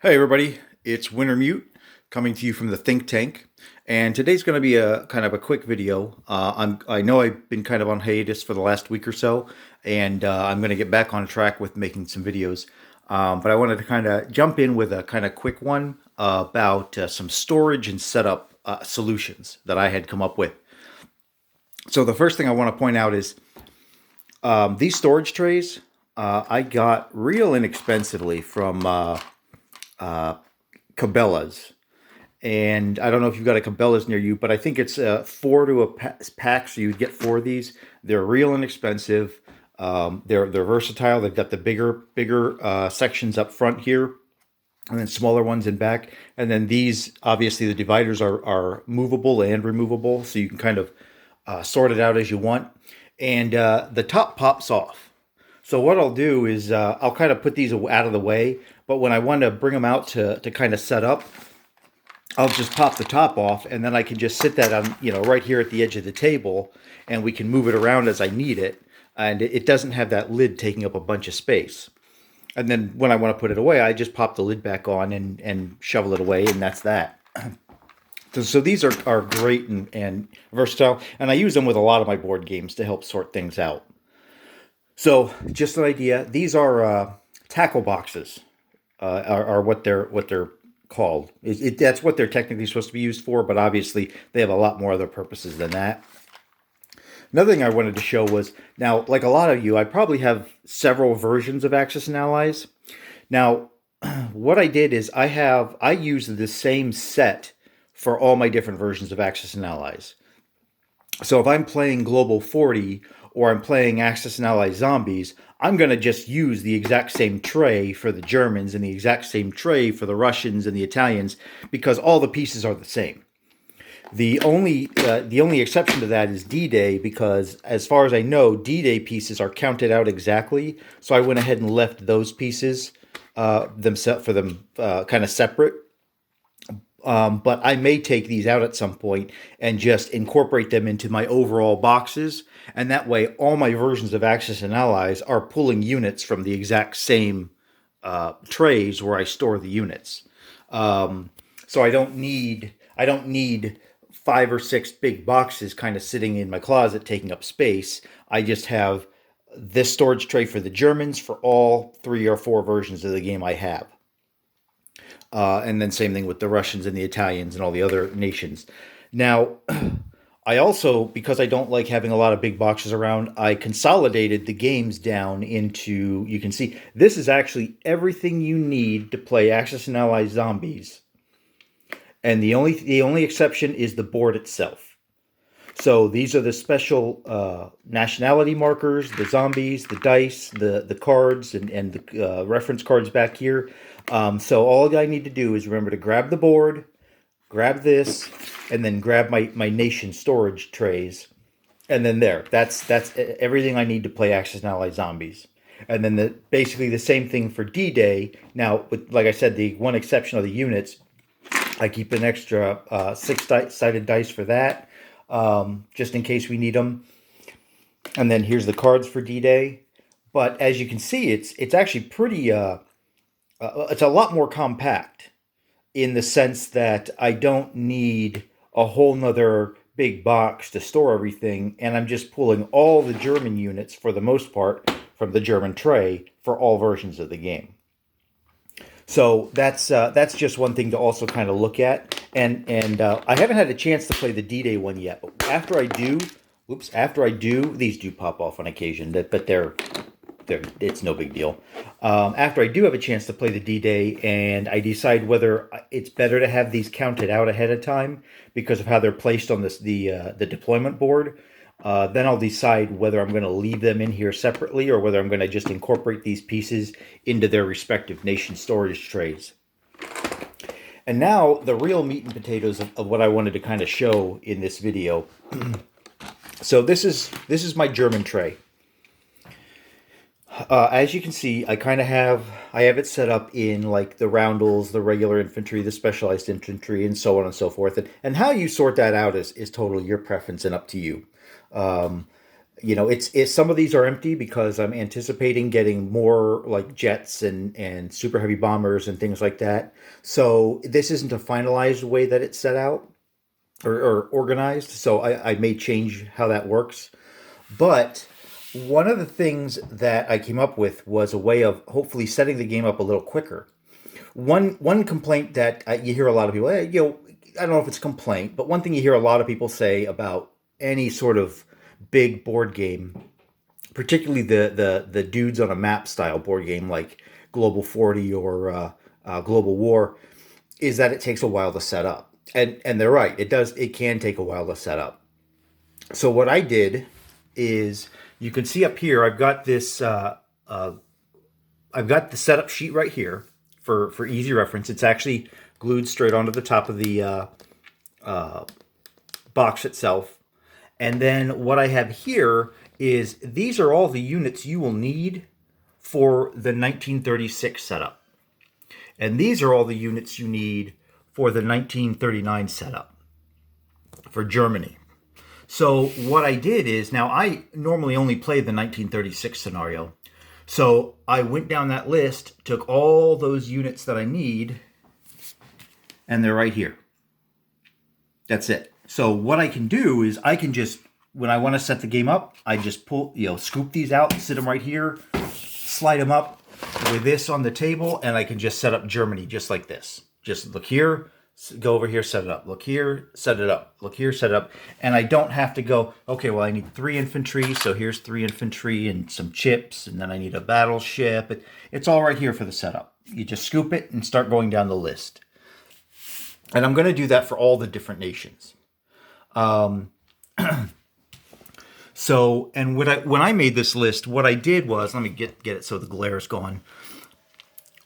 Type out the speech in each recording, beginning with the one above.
Hey everybody, it's Wintermute coming to you from the Think Tank, and today's going to be a kind of a quick video. I know I've been kind of on hiatus for the last week or so, and I'm going to get back on track with making some videos. But I wanted to kind of jump in with a kind of quick one about some storage and setup solutions that I had come up with. So the first thing I want to point out is these storage trays I got real inexpensively from Cabela's. And I don't know if you've got a Cabela's near you, but I think it's four to a pack, so you'd get four of these. They're real inexpensive. They're versatile. They've got the bigger sections up front here, and then smaller ones in back. And then these, obviously, the dividers are movable and removable, so you can kind of sort it out as you want. And the top pops off. So what I'll do is I'll kind of put these out of the way, but when I want to bring them out to kind of set up, I'll just pop the top off, and then I can just sit that on, right here at the edge of the table, and we can move it around as I need it, and it doesn't have that lid taking up a bunch of space. And then when I want to put it away, I just pop the lid back on and shovel it away, and that's that. So these are great and versatile, and I use them with a lot of my board games to help sort things out. So just an idea, these are tackle boxes, are what they're called. That's what they're technically supposed to be used for, but obviously they have a lot more other purposes than that. Another thing I wanted to show was, now, like a lot of you, I probably have several versions of Axis and Allies. Now, what I did is I use the same set for all my different versions of Axis and Allies. So if I'm playing Global 40 or I'm playing Axis and Allies Zombies, I'm going to just use the exact same tray for the Germans and the exact same tray for the Russians and the Italians, because all the pieces are the same. The only exception to that is D-Day, because as far as I know, D-Day pieces are counted out exactly. So I went ahead and left those pieces kind of separate. But I may take these out at some point and just incorporate them into my overall boxes. And that way, all my versions of Axis and Allies are pulling units from the exact same trays where I store the units. So I don't need 5 or 6 big boxes kind of sitting in my closet taking up space. I just have this storage tray for the Germans for all 3 or 4 versions of the game I have. And then same thing with the Russians and the Italians and all the other nations. Now, I also, because I don't like having a lot of big boxes around, I consolidated the games down into, you can see, this is actually everything you need to play Axis and Allies Zombies. And the only exception is the board itself. So these are the special nationality markers, the zombies, the dice, the cards, and the reference cards back here. So all I need to do is remember to grab the board, grab this, and then grab my nation storage trays. And then that's everything I need to play Axis and Allied Zombies. And then basically the same thing for D-Day. Now, with, like I said, the one exception of the units, I keep an extra 6-sided dice for that, just in case we need them. And then here's the cards for D-Day. But as you can see, it's actually pretty. It's a lot more compact in the sense that I don't need a whole nother big box to store everything, and I'm just pulling all the German units for the most part from the German tray for all versions of the game. So that's just one thing to also kind of look at, and I haven't had a chance to play the D-Day one yet. But after I do, these do pop off on occasion, but it's no big deal. After I do have a chance to play the D-Day, and I decide whether it's better to have these counted out ahead of time because of how they're placed on the deployment board, then I'll decide whether I'm going to leave them in here separately or whether I'm going to just incorporate these pieces into their respective nation storage trays. And now the real meat and potatoes of what I wanted to kind of show in this video. So this is my German tray. As you can see, I have it set up in like the roundels, the regular infantry, the specialized infantry, and so on and so forth. And how you sort that out is totally your preference and up to you. It's some of these are empty because I'm anticipating getting more like jets and super heavy bombers and things like that. So this isn't a finalized way that it's set out or organized. So I may change how that works. But one of the things that I came up with was a way of hopefully setting the game up a little quicker. One complaint that you hear a lot of people, I don't know if it's a complaint, but one thing you hear a lot of people say about any sort of big board game, particularly the dudes on a map style board game like Global 40 or Global War, is that it takes a while to set up. And they're right. It can take a while to set up. So what I did is, you can see up here I've got this I've got the setup sheet right here for easy reference. It's actually glued straight onto the top of the box itself. And then what I have here is, these are all the units you will need for the 1936 setup. And these are all the units you need for the 1939 setup for Germany. So what I did is, now I normally only play the 1936 scenario. So I went down that list, took all those units that I need, and they're right here. That's it. So what I can do is, I can just, when I want to set the game up, I just pull, scoop these out, sit them right here, slide them up with this on the table, and I can just set up Germany just like this. Just look here, go over here, set it up. Look here, set it up. Look here, set it up. And I don't have to go, okay, well, I need 3 infantry, so here's 3 infantry and some chips, and then I need a battleship. It's all right here for the setup. You just scoop it and start going down the list. And I'm going to do that for all the different nations. So, and when I made this list, what I did was, let me get it so the glare is gone.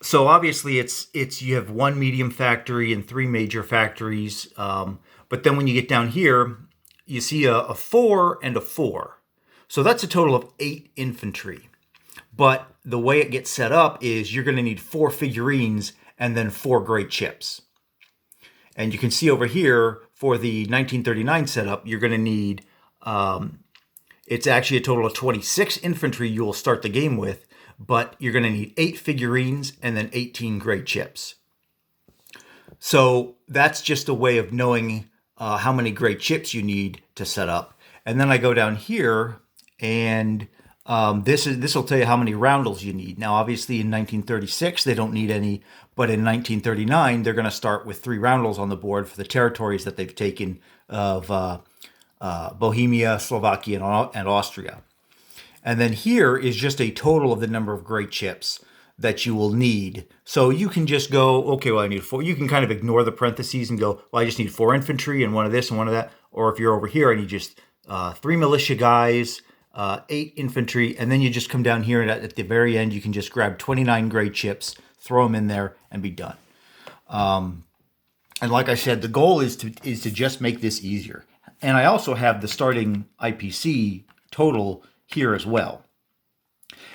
So obviously it's you have 1 medium factory and 3 major factories. But then when you get down here, you see a 4 and a 4. So that's a total of 8 infantry. But the way it gets set up is, you're going to need 4 figurines and then 4 great chips. And you can see over here, for the 1939 setup, you're going to need, it's actually a total of 26 infantry you will start the game with, but you're going to need 8 figurines and then 18 great chips. So that's just a way of knowing how many great chips you need to set up. And then I go down here, and this will tell you how many roundels you need. Now, obviously in 1936, they don't need any, but in 1939, they're going to start with 3 roundels on the board for the territories that they've taken of Bohemia, Slovakia, and Austria. And then here is just a total of the number of great chips that you will need. So you can just go, okay, well, I need 4. You can kind of ignore the parentheses and go, well, I just need 4 infantry and 1 of this and 1 of that. Or if you're over here, I need just 3 militia guys, 8 infantry, and then you just come down here, and at the very end, you can just grab 29 great chips, throw them in there, and be done. And like I said, the goal is to just make this easier. And I also have the starting IPC total here as well.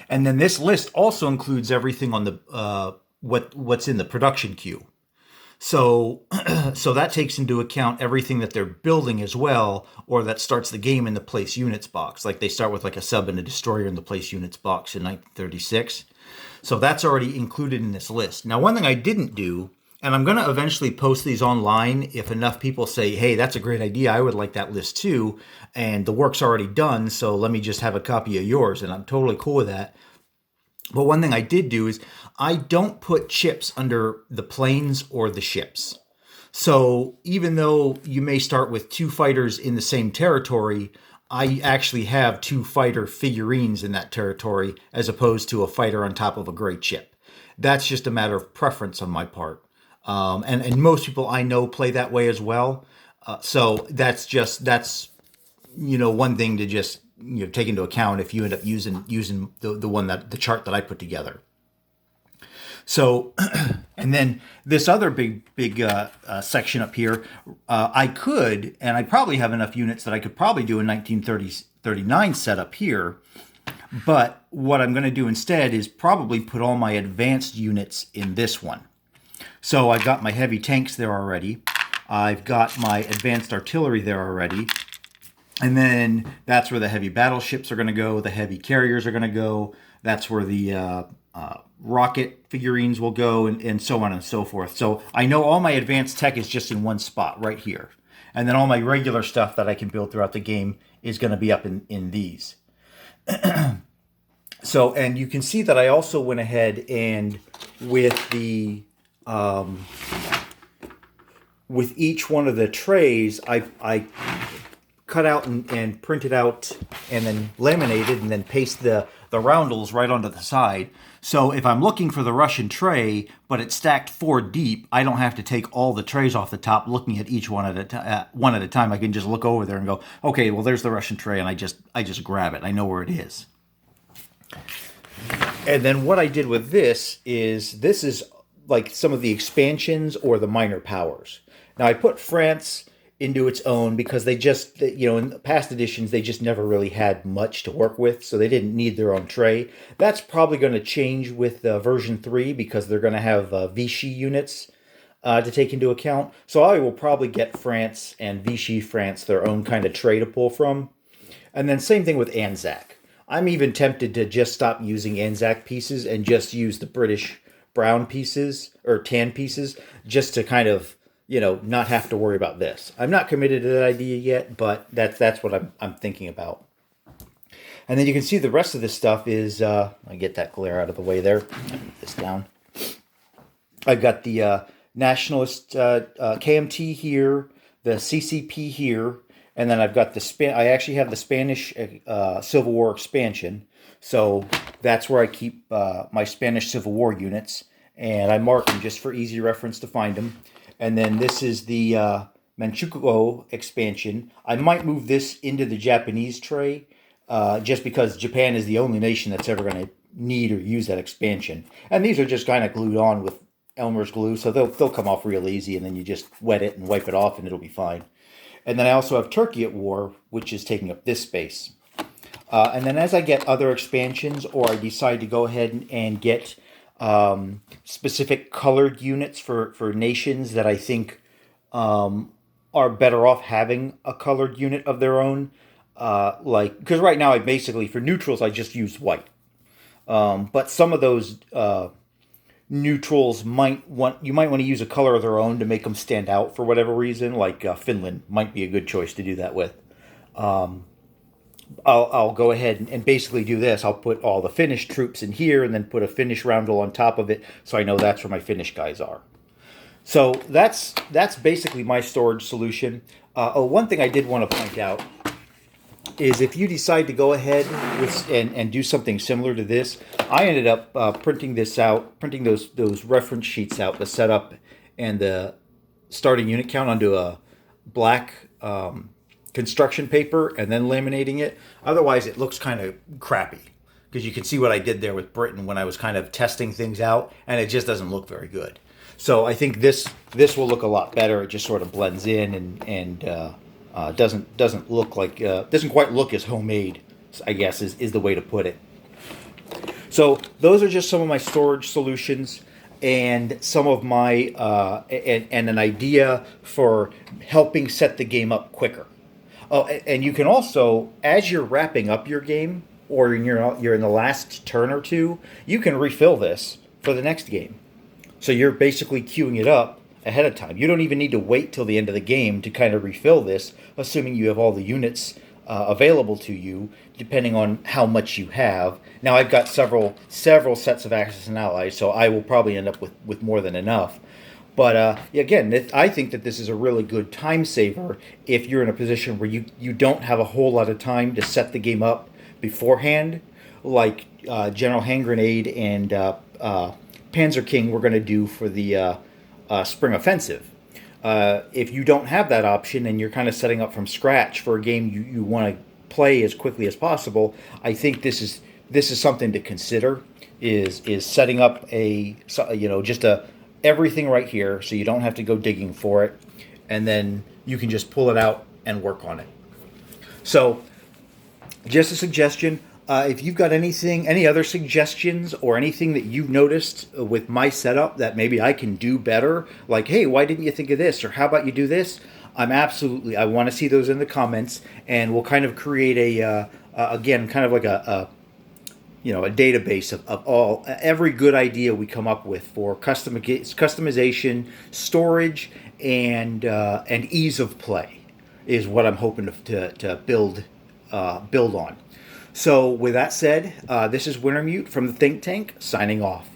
And then this list also includes everything on the what's in the production queue. So that takes into account everything that they're building as well, or that starts the game in the place units box. Like they start with like a sub and a destroyer in the place units box in 1936. So that's already included in this list. Now, one thing I didn't do, and I'm going to eventually post these online if enough people say, hey, that's a great idea, I would like that list too, and the work's already done, so let me just have a copy of yours, and I'm totally cool with that. But one thing I did do is, I don't put chips under the planes or the ships. So even though you may start with 2 fighters in the same territory, I actually have 2 fighter figurines in that territory, as opposed to a fighter on top of a great chip. That's just a matter of preference on my part. And most people I know play that way as well. So that's one thing to just take into account if you end up using the chart that I put together. So, and then this other big section up here, I could, and I probably have enough units that I could probably do a 1939 setup here. But what I'm going to do instead is probably put all my advanced units in this one. So I've got my heavy tanks there already. I've got my advanced artillery there already. And then that's where the heavy battleships are going to go. The heavy carriers are going to go. That's where the rocket figurines will go, and so on and so forth. So I know all my advanced tech is just in one spot right here. And then all my regular stuff that I can build throughout the game is going to be up in these. So, and you can see that I also went ahead and with the with each one of the trays, I cut out and printed out and then laminated and then paste the roundels right onto the side. So if I'm looking for the Russian tray, but it's stacked 4 deep, I don't have to take all the trays off the top looking at each one one at a time. I can just look over there and go, okay, well, there's the Russian tray, and I just grab it. I know where it is. And then what I did with this is like some of the expansions or the minor powers. Now I put France into its own because they just, in past editions, they just never really had much to work with, so they didn't need their own tray. That's probably going to change with version 3 because they're going to have Vichy units to take into account. So I will probably get France and Vichy France their own kind of tray to pull from. And then same thing with Anzac. I'm even tempted to just stop using Anzac pieces and just use the British brown pieces or tan pieces just to kind of not have to worry about this. I'm not committed to that idea yet, but that's what I'm thinking about. And then you can see the rest of this stuff is, I get that glare out of the way there. Put this down. I've got the Nationalist KMT here, the CCP here, and then I've got I actually have the Spanish Civil War expansion. So that's where I keep my Spanish Civil War units, and I mark them just for easy reference to find them. And then this is the Manchukuo expansion. I might move this into the Japanese tray just because Japan is the only nation that's ever going to need or use that expansion. And these are just kind of glued on with Elmer's glue, so they'll come off real easy, and then you just wet it and wipe it off and it'll be fine. And then I also have Turkey at War, which is taking up this space. And then as I get other expansions, or I decide to go ahead and get specific colored units for nations that I think are better off having a colored unit of their own. Because right now for neutrals I just use white. But some of those neutrals you might want to use a color of their own to make them stand out for whatever reason. Like Finland might be a good choice to do that with. I'll go ahead and basically do this. I'll put all the Finnish troops in here and then put a Finnish roundel on top of it, so I know that's where my Finnish guys are. So that's basically my storage solution. One thing I did want to point out is if you decide to go ahead and do something similar to this, I ended up printing those reference sheets out, the setup and the starting unit count onto a black construction paper and then laminating it. Otherwise it looks kind of crappy because you can see what I did there with Britain when I was kind of testing things out, and it just doesn't look very good. So I think this will look a lot better. It just sort of blends in and doesn't look like doesn't quite look as homemade, I guess is the way to put it. So those are just some of my storage solutions and some of my and an idea for helping set the game up quicker. Oh, and you can also, as you're wrapping up your game, or you're in the last turn or two, you can refill this for the next game. So you're basically queuing it up ahead of time. You don't even need to wait till the end of the game to kind of refill this, assuming you have all the units available to you, depending on how much you have. Now I've got several sets of Axis and Allies, so I will probably end up with more than enough. But again, I think that this is a really good time saver if you're in a position where you don't have a whole lot of time to set the game up beforehand, like General Hand Grenade and Panzer King were going to do for the Spring Offensive. If you don't have that option and you're kind of setting up from scratch for a game you want to play as quickly as possible, I think this is something to consider. Is setting up everything right here, so you don't have to go digging for it, and then you can just pull it out and work on it. So, just a suggestion. If you've got any other suggestions or anything that you've noticed with my setup that maybe I can do better, like, hey, why didn't you think of this? Or how about you do this? I want to see those in the comments, and we'll kind of create again, kind of like a database of all every good idea we come up with for customization, storage, and ease of play is what I'm hoping to build on. So with that said, this is Wintermute from the Think Tank signing off.